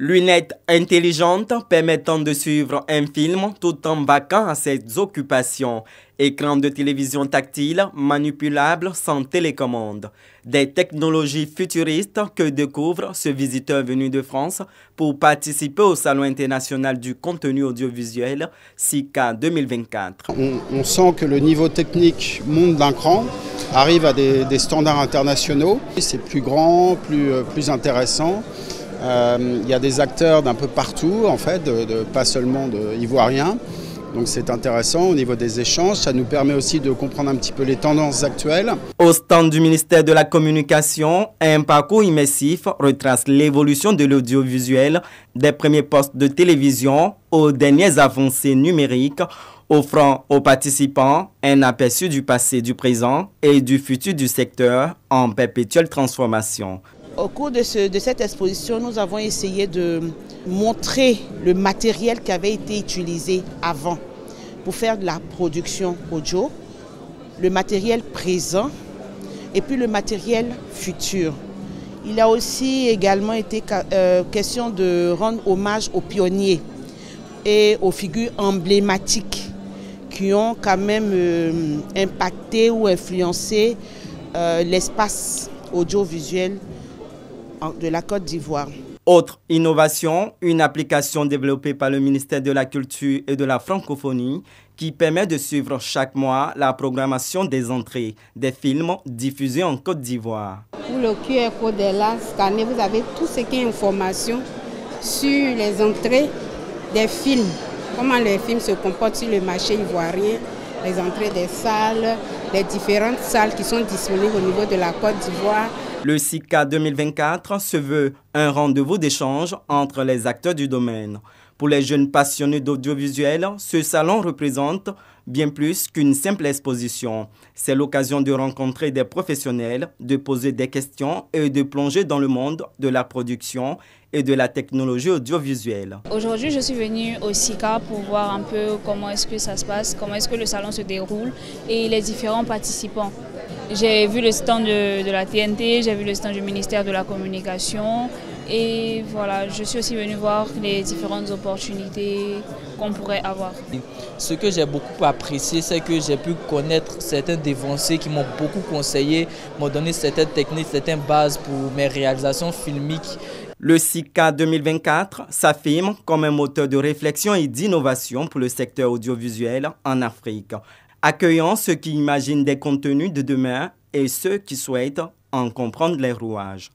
Lunettes intelligentes permettant de suivre un film tout en vaquant à ses occupations. Écran de télévision tactile manipulable sans télécommande. Des technologies futuristes que découvre ce visiteur venu de France pour participer au Salon international du contenu audiovisuel SICA 2024. On sent que le niveau technique monte d'un cran, arrive à des standards internationaux. C'est plus grand, plus intéressant. Il y a des acteurs d'un peu partout, en fait, pas seulement d'ivoiriens. Donc c'est intéressant au niveau des échanges. Ça nous permet aussi de comprendre un petit peu les tendances actuelles. Au stand du ministère de la Communication, un parcours immersif retrace l'évolution de l'audiovisuel des premiers postes de télévision aux dernières avancées numériques, offrant aux participants un aperçu du passé, du présent et du futur du secteur en perpétuelle transformation. Au cours de cette exposition, nous avons essayé de montrer le matériel qui avait été utilisé avant pour faire de la production audio, le matériel présent et puis le matériel futur. Il a aussi également été question de rendre hommage aux pionniers et aux figures emblématiques qui ont quand même impacté ou influencé l'espace audiovisuel de la Côte d'Ivoire. Autre innovation, une application développée par le ministère de la Culture et de la Francophonie qui permet de suivre chaque mois la programmation des entrées des films diffusés en Côte d'Ivoire. Pour le QR code est là, scanné, vous avez tout ce qui est information sur les entrées des films, comment les films se comportent sur le marché ivoirien, les entrées des salles, les différentes salles qui sont disponibles au niveau de la Côte d'Ivoire. Le SICA 2024 se veut un rendez-vous d'échange entre les acteurs du domaine. Pour les jeunes passionnés d'audiovisuel, ce salon représente bien plus qu'une simple exposition. C'est l'occasion de rencontrer des professionnels, de poser des questions et de plonger dans le monde de la production et de la technologie audiovisuelle. Aujourd'hui, je suis venue au SICA pour voir un peu comment est-ce que ça se passe, comment est-ce que le salon se déroule et les différents participants. J'ai vu le stand de la TNT, j'ai vu le stand du ministère de la Communication et voilà, je suis aussi venue voir les différentes opportunités qu'on pourrait avoir. Ce que j'ai beaucoup apprécié, c'est que j'ai pu connaître certains dévanciers qui m'ont beaucoup conseillé, m'ont donné certaines techniques, certaines bases pour mes réalisations filmiques. Le SICA 2024 s'affirme comme un moteur de réflexion et d'innovation pour le secteur audiovisuel en Afrique, accueillant ceux qui imaginent des contenus de demain et ceux qui souhaitent en comprendre les rouages.